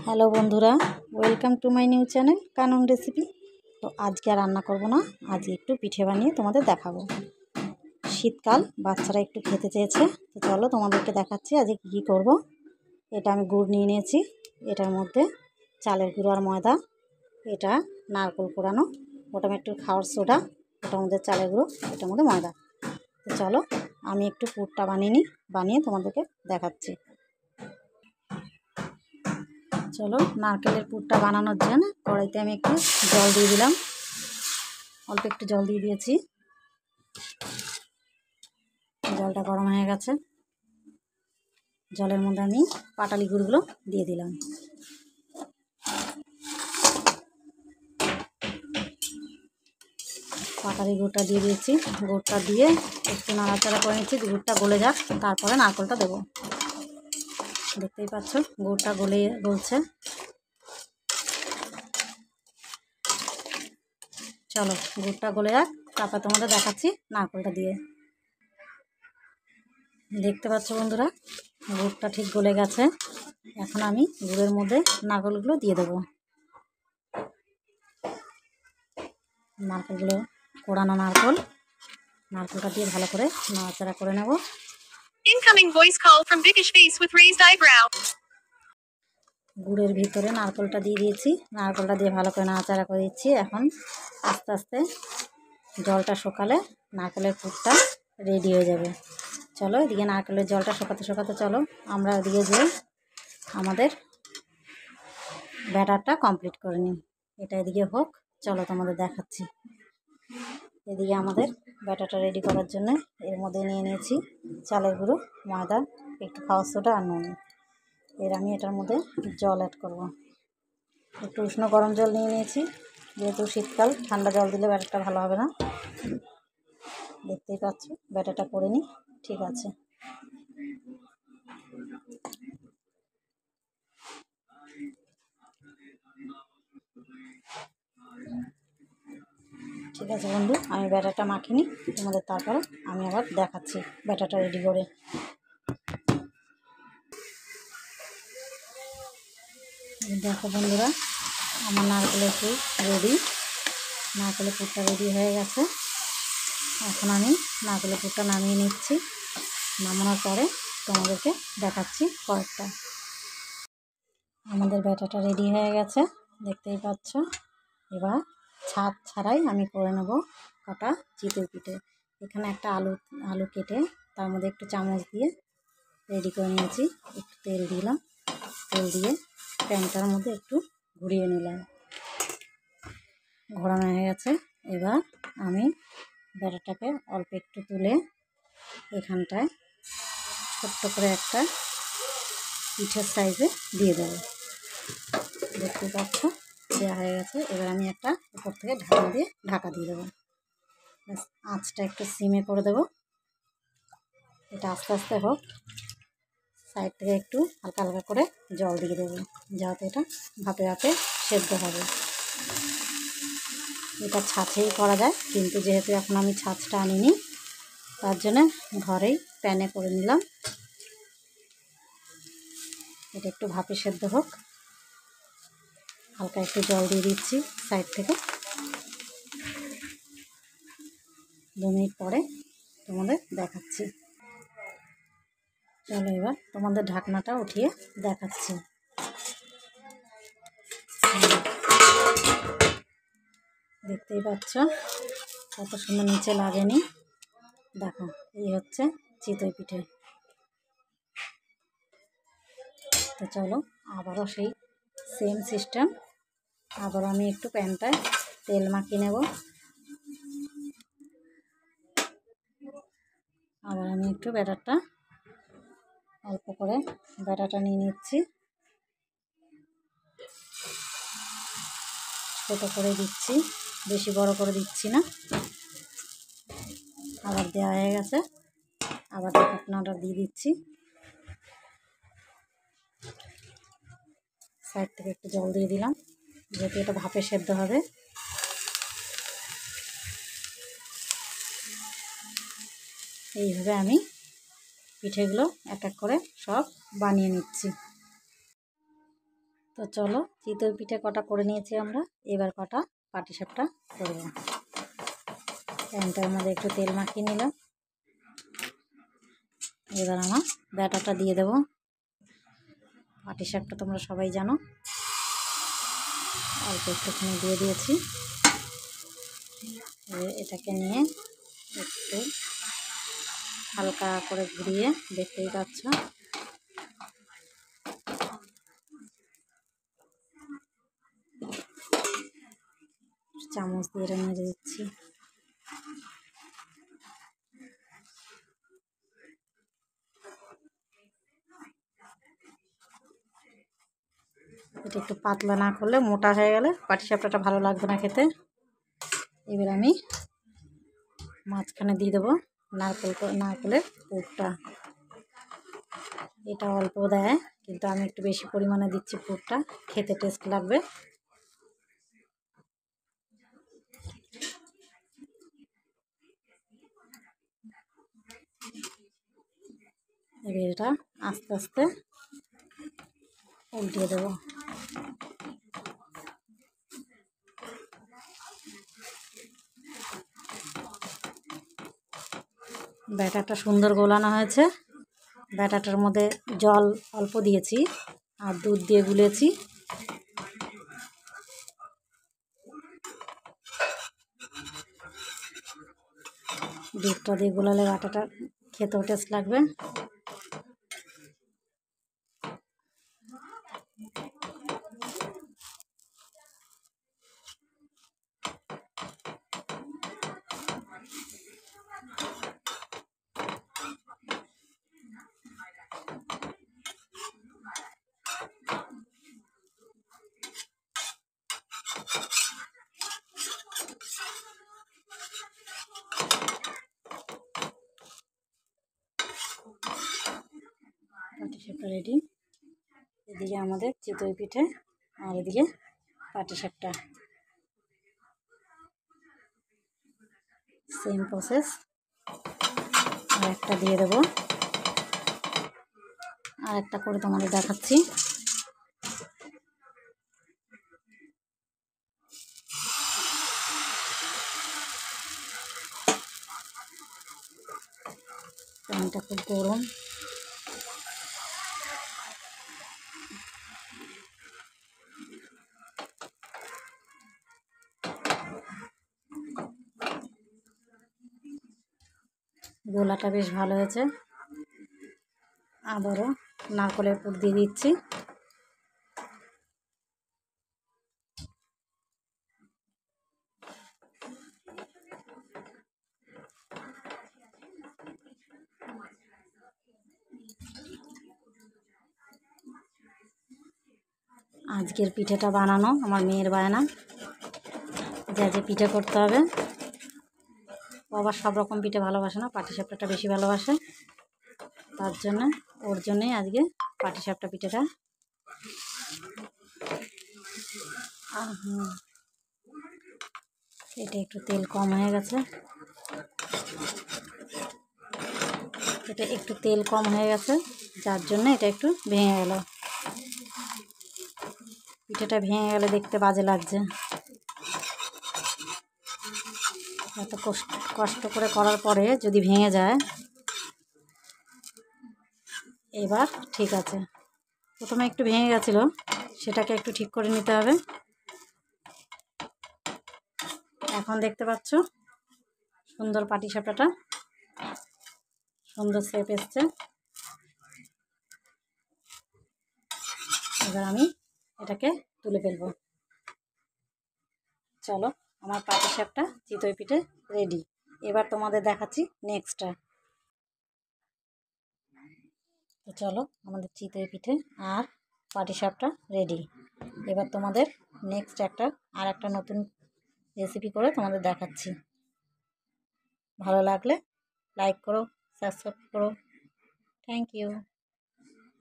Hello বন্ধুরা, welcome to my new channel Kanan recipe. তো আজকে আর রান্না করব না, আজ একটু পিঠে বানিয়ে তোমাদের দেখাবো। শীতকাল, বাচ্চারা একটু খেতে চেয়েছে, তো চলো তোমাদেরকে দেখাচ্ছি আজকে কী করব। এটা আমি গুড় নিয়ে নিয়েছি, এটার মধ্যে চালের গুঁড়ো আর ময়দা, এটা নারকেল কোড়ানো, ওটার একটু খাওয়ার সোডা, ওটার মধ্যে চালের গুঁড়ো, এটার মধ্যে ময়দা। তো চলো আমি একটু পুরটা বানিয়ে নিই, বানিয়ে তোমাদেরকে দেখাচ্ছি। চলো নারকেলের পুরটা বানানোর জন্য কড়াইতে আমি একটু জল দিয়ে দিলাম, অল্প একটু জল দিয়ে দিয়েছি। জলটা গরম হয়ে গেছে, জলের মধ্যে আমি পাটালি গুড়গুলো দিয়ে দিলাম। পাটালি গুড়টা দিয়ে দিয়েছি, গুড়টা দিয়ে একটু নাড়াচাড়া করে নিচ্ছি, গুড়টা গলে যাক, তারপরে নারকেলটা দেবো। দেখতেই পাচ্ছ গুড়টা গলছে। চলো গুড়টা গলে যাক, তারপর তোমাদের দেখাচ্ছি নারকেলটা দিয়ে। দেখতে পাচ্ছ বন্ধুরা, গুড়টা ঠিক গলে গেছে। এখন আমি গুড়ের মধ্যে নারকেলগুলো দিয়ে দেবো। নারকেলগুলো কোড়ানো নারকেলটা দিয়ে ভালো করে নাড়াচাড়া করে নেব। Incoming voice call from Vikish face with raised eyebrow. গুড়ের ভিতরে নারকেলটা দিয়ে দিয়েছি, নারকেলটা দিয়ে ভালো করে নাড়াচাড়া করে দিচ্ছি। এখন আস্তে আস্তে জলটা শুকালে নারকেলের পুরটা রেডি হয়ে যাবে। চলো এদিকে নারকেলের জলটা শুকাতে শুকাতে চলো আমরা ওদিকে যেয়ে আমাদের ব্যাটারটা কমপ্লিট করে নিই। এটা এদিকে হোক, চলো তোমাদের দেখাচ্ছি। এদিকে আমাদের ব্যাটারটা রেডি করার জন্য এর মধ্যে নিয়ে নিয়েছি চালের গুঁড়ো, ময়দা, একটু খাওয়ার সোডা আর নুন। আমি এটার মধ্যে জল অ্যাড করব। একটু উষ্ণ গরম জল নিয়ে নিয়েছি, যেহেতু শীতকাল, ঠান্ডা জল দিলে ব্যাটারটা ভালো হবে না। দেখতেই পাচ্ছ ব্যাটারটা করে নিই। ঠিক আছে, ঠিক আছে বন্ধু, আমি ব্যাটারটা মাখিয়ে নিই, তোমাদের তারপরে আমি আবার দেখাচ্ছি ব্যাটারটা রেডি করে। দেখো বন্ধুরা, আমার নারকেলের পুর রেডি, নারকেলের পুরটা রেডি হয়ে গেছে। এখন আমি নারকেলের পুরটা নামিয়ে নিচ্ছি, নামানোর পরে তোমাদেরকে দেখাচ্ছি পরেরটা। আমাদের ব্যাটারটা রেডি হয়ে গেছে, দেখতেই পাচ্ছ। এবার ছাদ ছাড়াই আমি করে নেব কটা চিতই পিঠে। এখানে একটা আলু কেটে তার মধ্যে একটু চামচ দিয়ে রেডি করে নিয়েছি। একটু তেল দিলাম, তেল দিয়ে প্যানটার মধ্যে একটু ঘুরিয়ে নিলাম, ঘোরানো হয়ে গেছে। এবার আমি ব্যাটারটাকে অল্প একটু তুলে এখানটায় ছোট্ট করে একটা পিঠের সাইজে দিয়ে দেবো। দেখতে পাচ্ছ দেওয়া হয়ে গেছে। এবার আমি একটা উপর থেকে ঢাকনা দিয়ে ঢাকা দিয়ে দেবো। আঁচটা একটু সিমে করে দেবো, এটা আস্তে আস্তে হোক। সাইড থেকে একটু হালকা হালকা করে জল দিয়ে দেবো, যাতে এটা ভাপে ভাপে সেদ্ধ হবে। এটা ছাঁচেই করা যায়, কিন্তু যেহেতু এখন আমি ছাঁচটা আনিনি, তার জন্যে ঘরেই প্যানে করে নিলাম। এটা একটু ভাপে সেদ্ধ হোক, হালকা একটু জল দিয়ে দিচ্ছি সাইড থেকে। 2 মিনিট পরে তোমাদের দেখাচ্ছি। চলো এবার তোমাদের ঢাকনাটা উঠিয়ে দেখাচ্ছি। দেখতেই পাচ্ছ কত সুন্দর নিচে লাগেনি। দেখো এই হচ্ছে চিতই পিঠে। তো চলো আবারও সেই সেম সিস্টেম, আবার আমি একটু প্যানটায় তেল মাখিয়ে নেব। আবার আমি একটু ব্যাটারটা অল্প করে ব্যাটারটা নিয়ে নিচ্ছি, ছোটো করে দিচ্ছি, বেশি বড় করে দিচ্ছি না। আবার দেওয়া হয়ে গেছে, আবার ঢাকনাটা দিয়ে দিচ্ছি। সাইড থেকে একটু জল দিয়ে দিলাম, যেহেতু এটা ভাপে সেদ্ধ হবে। এইভাবে আমি পিঠেগুলো এক এক করে সব বানিয়ে নিচ্ছি। তো চলো, চিতই পিঠে কটা করে নিয়েছি আমরা, এবার কটা পাটিসাপটা করব। প্যানটার মধ্যে একটু তেল মাখিয়ে নিলাম। এবার আমার ব্যাটারটা দিয়ে দেবো। পাটিসাপটা তোমরা সবাই জানো, অল্প একটুখানি দিয়ে দিয়েছি। এটাকে নিয়ে একটু হালকা করে ঘুরিয়ে, দেখতেই পাচ্ছ, চামচ দিয়ে নেড়ে দিচ্ছি। এটা একটু পাতলা না করলে, মোটা হয়ে গেলে পাটিসাপটাটা ভালো লাগবে না খেতে। এবার আমি মাঝখানে দিয়ে দেবো নারকেলের পুরটা। এটা অল্প দেয়, কিন্তু আমি একটু বেশি পরিমাণে দিচ্ছি পুরটা, খেতে টেস্ট লাগবে। এবার এটা আস্তে আস্তে উল্টিয়ে দেবো। ব্যাটারটা সুন্দর গোলানো হয়েছে। ব্যাটারটার মধ্যে জল অল্প দিয়েছি আর দুধ দিয়ে গুলেছি। দুধটা দিয়ে গোলালে ব্যাটারটা খেতেও টেস্ট লাগবে। পাটিসাপটা রেডি। এদিকে আমাদের চিতই পিঠে, আর এদিকে পাটিসাপটা। Same process. আর একটা দিয়ে দেবো, আর একটা করে তোমাদের দেখাচ্ছি। প্যানটা খুব গরম। গোলাটা বেশ ভালো হয়েছে। আবারও নারকেলের পুর দিয়ে দিচ্ছি। আজকের পিঠেটা বানানো আমার মেয়ের বায়না, যে পিঠে করতে হবে। ও আবার সব রকম পিঠে ভালোবাসে না, পাটিসাপটাটা বেশি ভালোবাসে। তার জন্য ওর জন্যই আজকে পাটিসাপটা পিঠেটা। এটা একটু তেল কম হয়ে গেছে। এটা একটু তেল কম হয়ে গেছে, যার জন্য এটা একটু ভেঙে গেল। পিঠেটা ভেঙে গেলে দেখতে বাজে লাগছে। এত কষ্ট করে করার পরে যদি ভেঙে যায়। এবার ঠিক আছে। প্রথমে একটু ভেঙে গেছিলো, সেটাকে একটু ঠিক করে নিতে হবে। এখন দেখতে পাচ্ছ সুন্দর পাটিসাপটাটা সুন্দর শেপ এসছে। এবার আমি এটাকে তুলে ফেলবো। চলো, আমার পাটিসাপটা চিতই পিঠে রেডি। এবার তোমাদের দেখাচ্ছি নেক্সটটা। তো চলো, আমাদের চিতই পিঠে আর পাটিসাপটা রেডি। এবার তোমাদের নেক্সট আর একটা নতুন রেসিপি করে তোমাদের দেখাচ্ছি। ভালো লাগলে লাইক করো, সাবস্ক্রাইব করো। Thank you.